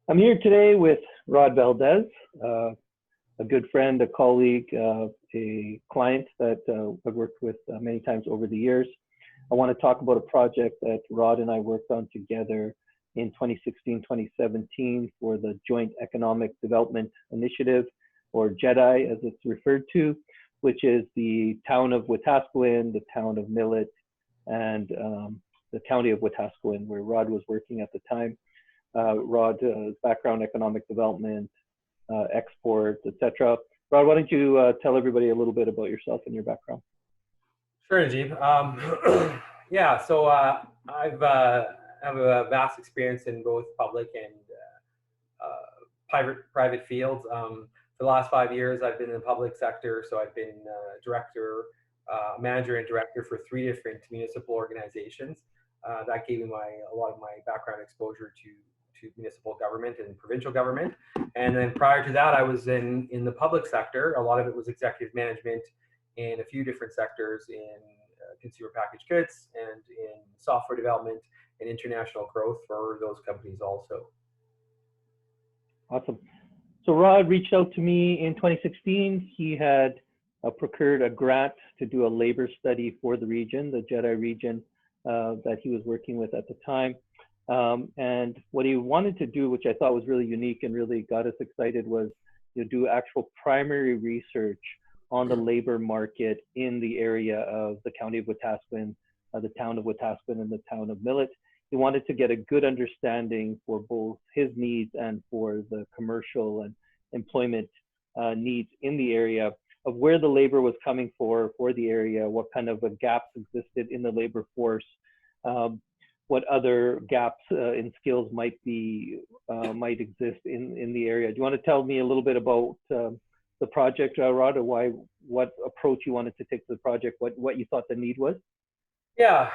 I'm here today with Rod Valdes, a good friend, a colleague, a client that I've worked with many times over the years. I want to talk about a project that Rod and I worked on together in 2016, 2017 for the Joint Economic Development Initiative, or JEDI as it's referred to, which is the town of Wetaskiwin, the town of Millet, and the county of Wetaskiwin, where Rod was working at the time. Rod, background economic development, exports, etc. Rod, why don't you tell everybody a little bit about yourself and your background? Sure, Najib. Yeah, so I have a vast experience in both public and private fields. For the last 5 years, I've been in the public sector, so I've been director, manager, and director for 3 different municipal organizations. That gave me a lot of my background exposure to municipal government and provincial government. And then prior to that, I was in the public sector. A lot of it was executive management in a few different sectors in consumer packaged goods and in software development and international growth for those companies also. Awesome. So Rod reached out to me in 2016. He had procured a grant to do a labor study for the region, the JEDI region that he was working with at the time. And what he wanted to do, which I thought was really unique and really got us excited, was to do actual primary research on the labor market in the area of the county of Wetaskiwin, the town of Wetaskiwin, and the town of Millet. He wanted to get a good understanding for both his needs and for the commercial and employment needs in the area of where the labor was coming for the area, what kind of gaps existed in the labor force, what other gaps in skills might exist in the area. Do you want to tell me a little bit about the project, Rod, or what approach you wanted to take to the project, what you thought the need was? Yeah.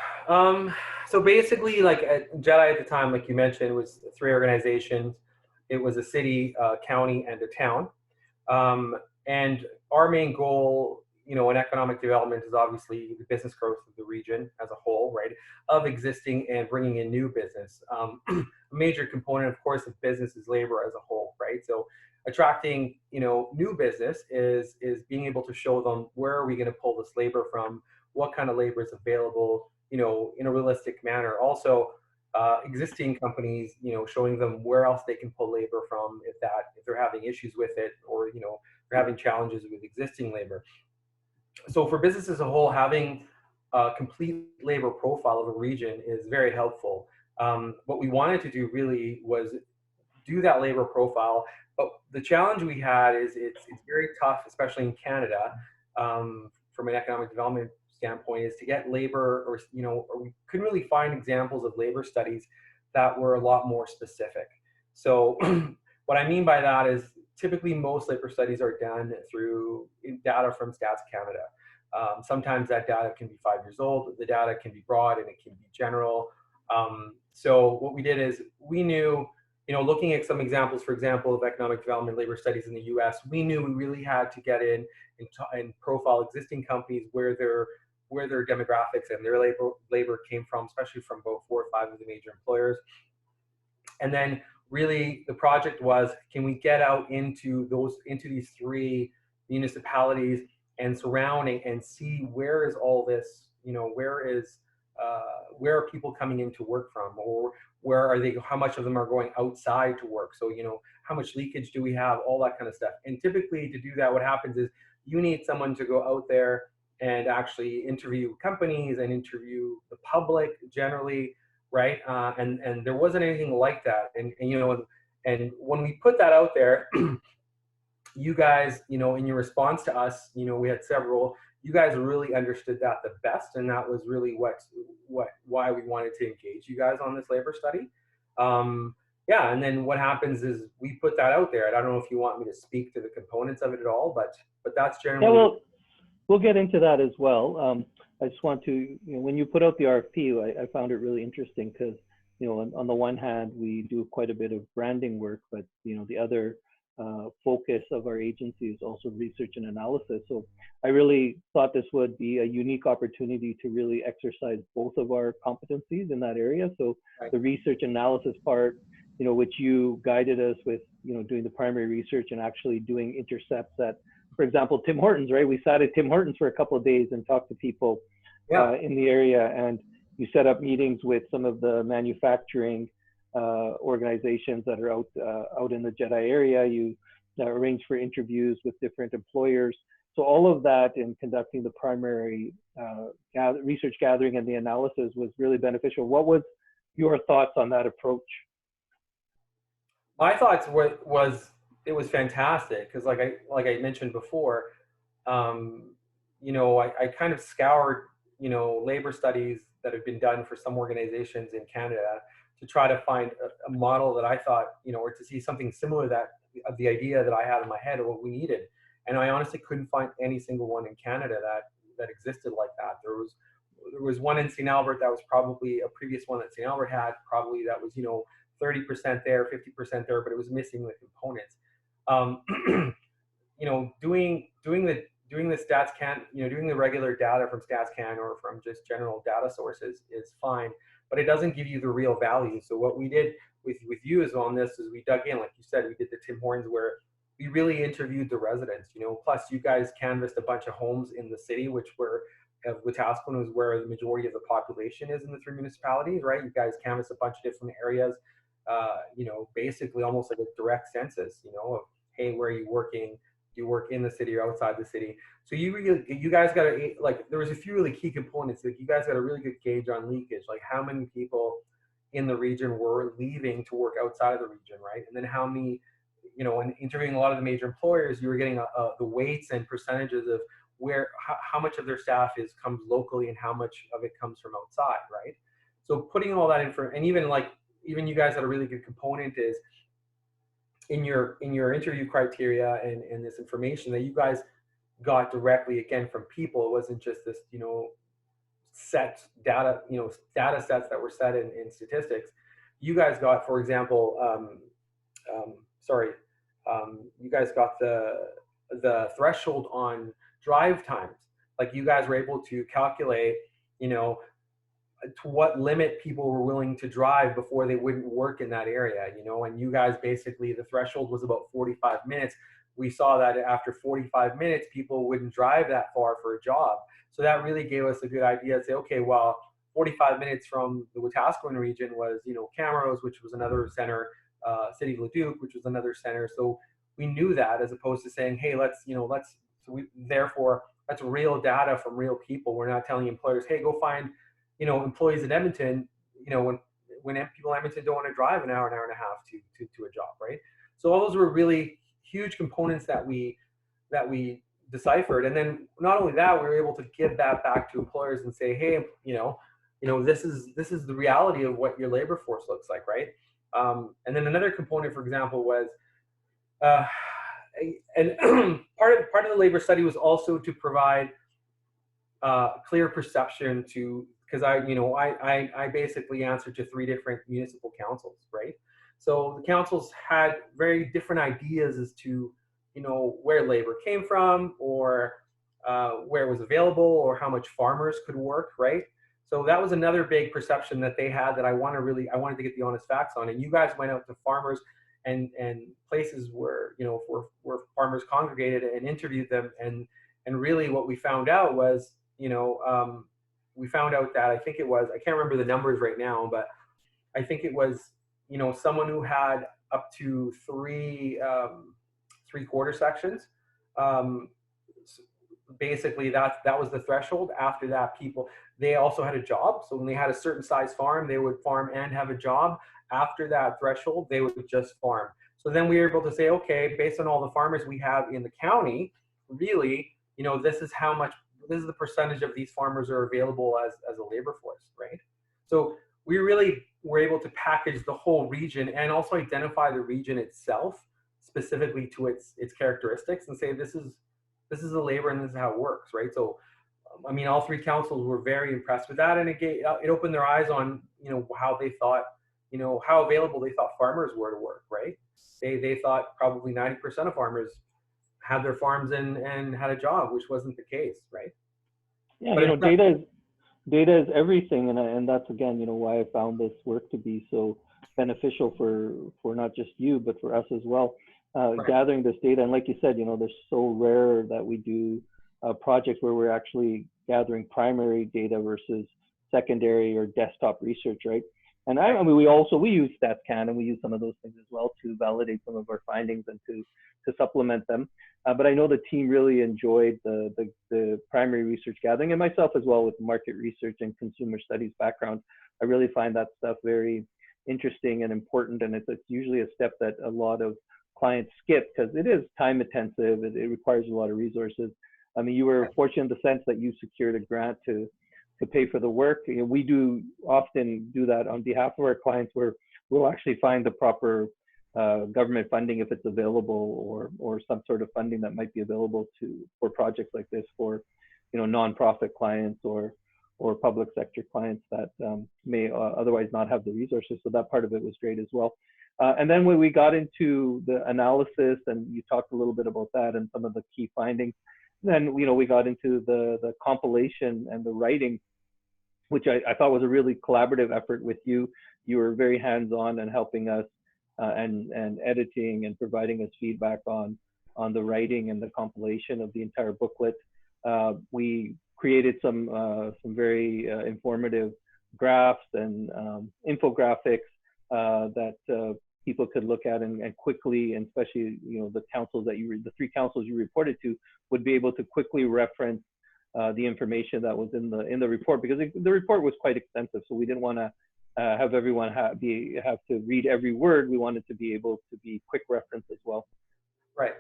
So basically, like at JEDI at the time, like you mentioned, it was 3 organizations. It was a city, county, and a town. And our main goal, in economic development is obviously the business growth of the region as a whole, right? Of existing and bringing in new business. A major component, of course, of business is labor as a whole, right? So attracting, new business is being able to show them where are we going to pull this labor from, what kind of labor is available, in a realistic manner. Also, existing companies, showing them where else they can pull labor from if they're having issues with it, or they're having challenges with existing labor. So for business as a whole, having a complete labor profile of a region is very helpful. What we wanted to do really was do that labor profile, but the challenge we had is it's very tough, especially in Canada, from an economic development standpoint, is to get labor, or we couldn't really find examples of labor studies that were a lot more specific. So what I mean by that is typically most labor studies are done through data from Stats Canada. Sometimes that data can be 5 years old. The data can be broad and it can be general. So what we did is we knew, looking at some examples, for example, of economic development labor studies in the US, we knew we really had to get in and profile existing companies where their demographics and their labor came from, especially from about 4 or 5 of the major employers. And then really the project was, can we get out into these 3 municipalities and surrounding and see where is all this, where are people coming in to work from, or where are they, how much of them are going outside to work? So, how much leakage do we have, all that kind of stuff. And typically to do that, what happens is you need someone to go out there and actually interview companies and interview the public generally, right? And there wasn't anything like that. And when we put that out there, you guys, in your response to us, we had several, you guys really understood that the best, and that was really why we wanted to engage you guys on this labor study. Yeah, and then what happens is we put that out there, and I don't know if you want me to speak to the components of it at all, but that's generally. Yeah, well, we'll get into that as well. I just want to, when you put out the RFP, I found it really interesting because, on the one hand, we do quite a bit of branding work, but, the other focus of our agency is also research and analysis. So I really thought this would be a unique opportunity to really exercise both of our competencies in that area. So the research analysis part, which you guided us with, doing the primary research and actually doing intercepts at, for example, Tim Hortons, right? We sat at Tim Hortons for a couple of days and talked to people in the area, and you set up meetings with some of the manufacturing organizations that are out in the JEDI area. You arranged for interviews with different employers. So all of that in conducting the primary research gathering and the analysis was really beneficial. What was your thoughts on that approach? My thoughts it was fantastic because, like I mentioned before, I kind of scoured labor studies that have been done for some organizations in Canada to try to find a model that I thought, or to see something similar of the idea that I had in my head of what we needed. And I honestly couldn't find any single one in Canada that existed like that. There was one in St. Albert that was probably a previous one that St. Albert had, probably that was, 30% there, 50% there, but it was missing the components. Doing the StatsCan, doing the regular data from StatsCan or from just general data sources is fine, but it doesn't give you the real value. So what we did with you is on this is we dug in, like you said, we did the Tim Hortons where we really interviewed the residents, plus you guys canvassed a bunch of homes in the city, which were Wetaskiwin was where the majority of the population is in the 3 municipalities, right? You guys canvassed a bunch of different areas, basically almost like a direct census, of, hey, where are you working? Do you work in the city or outside the city? So you guys got there was a few really key components. Like you guys got a really good gauge on leakage, like how many people in the region were leaving to work outside of the region, right? And then how many, and interviewing a lot of the major employers, you were getting the weights and percentages of how much of their staff comes locally and how much of it comes from outside, right? So putting all that in and even you guys had a really good component is in your interview criteria and this information that you guys got directly again from people. It wasn't just this, set data, data sets that were set in statistics. You guys got, for example, you guys got the threshold on drive times. Like you guys were able to calculate, to what limit people were willing to drive before they wouldn't work in that area, and you guys basically, the threshold was about 45 minutes. We saw that after 45 minutes, people wouldn't drive that far for a job. So that really gave us a good idea to say, okay, well, 45 minutes from the Wetaskiwin region was, Camrose, which was another center, City of Leduc, which was another center. So we knew that, as opposed to saying, hey, that's real data from real people. We're not telling employers, hey, go find employees in Edmonton, when people in Edmonton don't want to drive an hour and a half to a job, right? So all those were really huge components that we deciphered. And then not only that, we were able to give that back to employers and say, hey, this is the reality of what your labor force looks like, right? And then another component, for example, was and part of the labor study was also to provide clear perception to, because I basically answered to 3 different municipal councils, right? So the councils had very different ideas as to, where labor came from, or where it was available, or how much farmers could work, right? So that was another big perception that they had that I wanted to get the honest facts on. And you guys went out to farmers and places where, where farmers congregated and interviewed them. And really what we found out was, we found out that I can't remember the numbers right now, but I think it was, someone who had up to 3 3/4 sections. Basically that was the threshold. After that, they also had a job. So when they had a certain size farm, they would farm and have a job. After that threshold, they would just farm. So then we were able to say, okay, based on all the farmers we have in the county, really, this is the percentage of these farmers are available as a labor force, right? So we really were able to package the whole region and also identify the region itself specifically to its characteristics and say, this is the labor and this is how it works, right? So, all 3 councils were very impressed with that, and it opened their eyes on, how they thought, how available they thought farmers were to work, right? They thought probably 90% of farmers had their farms and had a job, which wasn't the case, right? Yeah, data is everything, and that's again, why I found this work to be so beneficial for not just you, but for us as well. Right. Gathering this data, and like you said, they're so rare that we do projects where we're actually gathering primary data versus secondary or desktop research, right? And I mean, we use StatsCan and we use some of those things as well to validate some of our findings and to supplement them. But I know the team really enjoyed the primary research gathering, and myself as well with market research and consumer studies background. I really find that stuff very interesting and important, and it's usually a step that a lot of clients skip because it is time intensive. It requires a lot of resources. I mean, you were fortunate in the sense that you secured a grant to pay for the work. We do often do that on behalf of our clients, where we'll actually find the proper government funding if it's available, or some sort of funding that might be available for projects like this for nonprofit clients or public sector clients that may otherwise not have the resources. So that part of it was great as well. And then when we got into the analysis, and you talked a little bit about that and some of the key findings, then we got into the compilation and the writing, which I thought was a really collaborative effort with you. You were very hands-on and helping us and editing and providing us feedback on the writing and the compilation of the entire booklet. We created some very informative graphs and infographics that people could look at and quickly, and especially the councils the 3 councils you reported to, would be able to quickly reference the information that was in the report, because the report was quite extensive. So we didn't want to have everyone have to read every word. We wanted to be able to be quick reference as well. Right.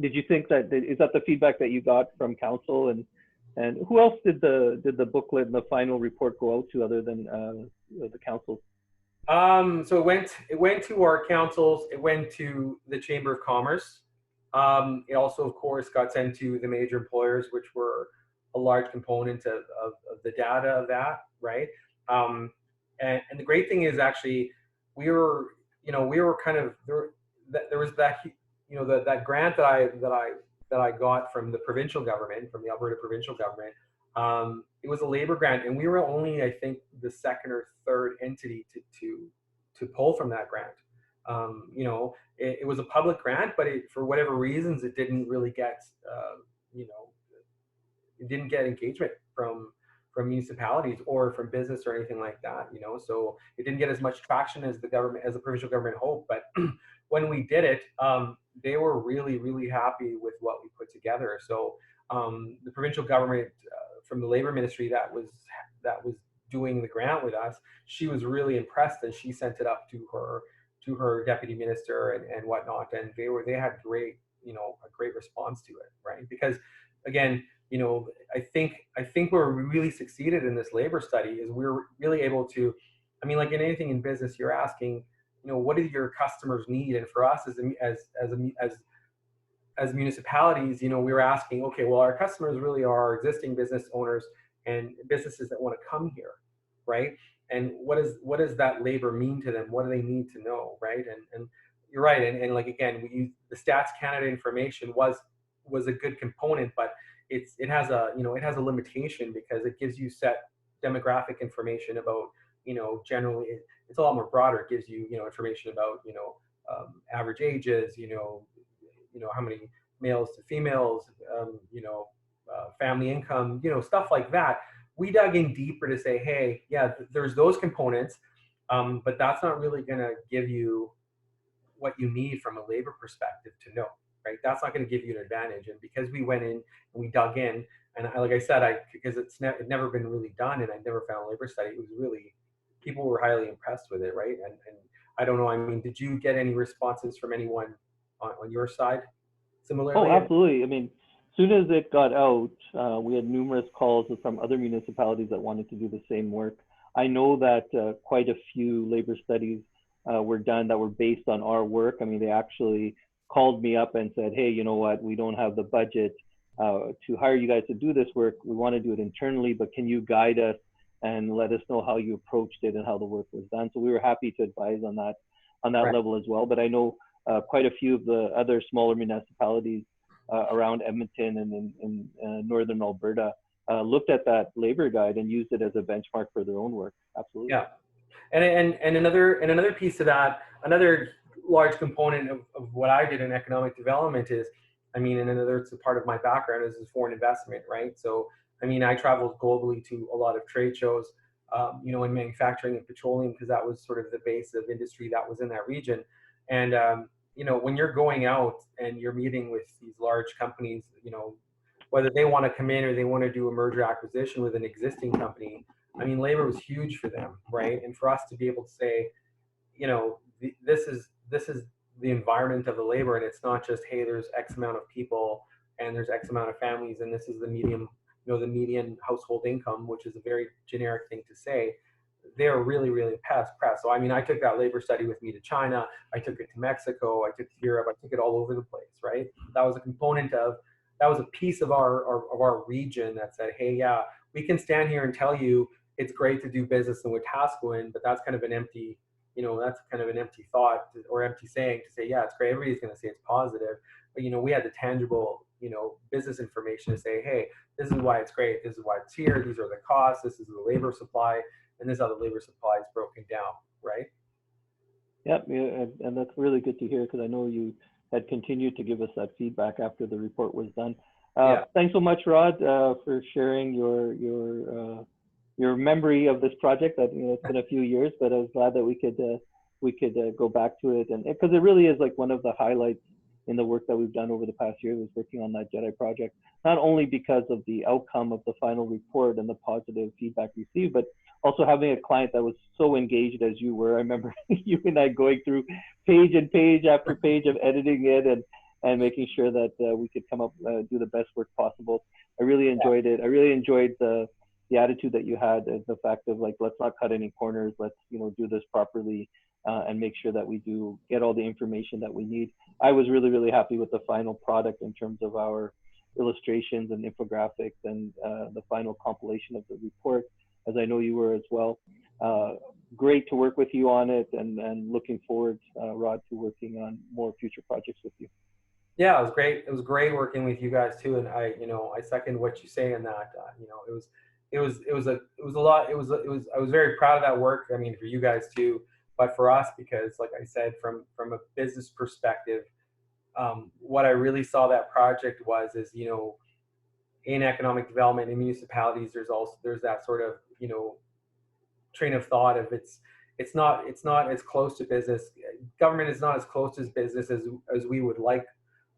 Did you think is that the feedback that you got from council, and who else did the booklet and the final report go out to other than the council? So it went to our councils. It went to the Chamber of Commerce. It also, of course, got sent to the major employers, which were a large component of the data of that, right? And the great thing is, actually, we were kind of there was that grant that I got from the provincial government, from the Alberta provincial government. It was a labor grant, and we were only, I think, the second or third entity to pull from that grant. It was a public grant, but for whatever reasons, it didn't really get, it didn't get engagement from municipalities or from business or anything like that. So it didn't get as much traction as the provincial government hoped. But when we did it, they were really, really happy with what we put together. So the provincial government, from the labor ministry that was doing the grant with us, she was really impressed, and she sent it up to her deputy minister and whatnot, and they had a great response to it, right? Because again, I think where we really succeeded in this labor study is we were really able to, I mean, like in anything in business, you're asking, what do your customers need? And for us as municipalities, we were asking, okay, well, our customers really are our existing business owners and businesses that want to come here, right? And what does that labor mean to them? What do they need to know, right? And you're right. And like, again, we use the Stats Canada information was a good component, but it has a limitation, because it gives you set demographic information about, generally it's a lot more broader. It gives you, information about, average ages, how many males to females, family income, stuff like that. We dug in deeper to say, hey, yeah, there's those components, but that's not really going to give you what you need from a labor perspective to know, right? That's not going to give you an advantage. And because we went in and we dug in, and like I said, because it's never been really done, and I never found a labor study, it was really, people were highly impressed with it, right? And I don't know, I mean, did you get any responses from anyone on your side similarly? Oh, absolutely. I mean, as soon as it got out, we had numerous calls from other municipalities that wanted to do the same work. I know that quite a few labor studies were done that were based on our work. I mean, they actually called me up and said, hey, you know what, we don't have the budget to hire you guys to do this work. We want to do it internally, but can you guide us and let us know how you approached it and how the work was done? So we were happy to advise on that right. level as well. But I know quite a few of the other smaller municipalities around Edmonton and in northern Alberta looked at that labor guide and used it as a benchmark for their own work. Absolutely. Yeah. And another piece of that, another large component of what I did in economic development is, I mean, and another it's a part of my background is foreign investment, right? So, I mean, I traveled globally to a lot of trade shows, in manufacturing and petroleum, because that was sort of the base of industry that was in that region. And when you're going out and you're meeting with these large companies, whether they want to come in or they want to do a merger acquisition with an existing company, I mean, labor was huge for them, right? And for us to be able to say, this is the environment of the labor, and it's not just, hey, there's X amount of people and there's X amount of families, and this is the median household income, which is a very generic thing to say. They're really, really pressed. So, I mean, I took that labor study with me to China. I took it to Mexico. I took it to Europe. I took it all over the place, right? That was a component of, that was a piece of our region that said, hey, yeah, we can stand here and tell you it's great to do business in Wetaskiwin, but that's kind of an empty, thought or empty saying to say, yeah, it's great. Everybody's going to say it's positive. But, we had the tangible, business information to say, hey, this is why it's great. This is why it's here. These are the costs. This is the labor supply. And this is how the labor supply is broken down, right? Yep, yeah, and that's really good to hear, because I know you had continued to give us that feedback after the report was done. Yeah. Thanks so much, Rod, for sharing your memory of this project. That it's been a few years, but I was glad that we could go back to it, and because it really is like one of the highlights in the work that we've done over the past year, was working on that JEDI project. Not only because of the outcome of the final report and the positive feedback received, but also having a client that was so engaged as you were. I remember you and I going through page and page after page of editing it and making sure that we could come up, do the best work possible. I really enjoyed it. I really enjoyed the attitude that you had, and the fact of like, let's not cut any corners. Let's, do this properly, and make sure that we do get all the information that we need. I was really, really happy with the final product in terms of our illustrations and infographics and the final compilation of the report, as I know you were as well. Great to work with you on it, and looking forward, Rod, to working on more future projects with you. Yeah, it was great. It was great working with you guys too, and I second what you say in that. It was a lot. I was very proud of that work. I mean, for you guys too, but for us, because like I said, from a business perspective, what I really saw that project is, in economic development in municipalities, there's that sort of, train of thought of it's not as close to business. Government is not as close to business as we would like,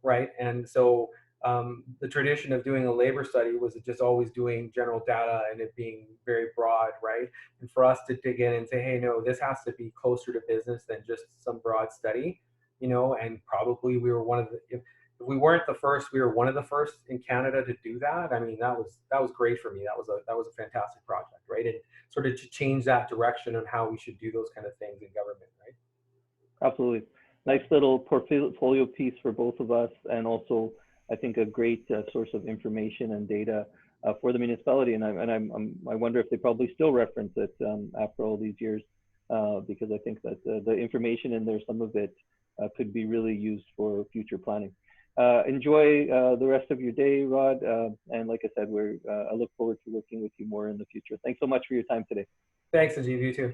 right? And so the tradition of doing a labor study was just always doing general data and it being very broad, right? And for us to dig in and say, hey, no, this has to be closer to business than just some broad study, and probably we were one of the, if we weren't the first, we were one of the first in Canada to do that. I mean, that was great for me. That was a fantastic project, right? And sort of to change that direction on how we should do those kind of things in government, right? Absolutely. Nice little portfolio piece for both of us, and also I think a great source of information and data for the municipality. And I wonder if they probably still reference it after all these years, because I think that the information in there, some of it could be really used for future planning. Enjoy the rest of your day, Rod. And like I said, I look forward to working with you more in the future. Thanks so much for your time today. Thanks, Ajit. You too.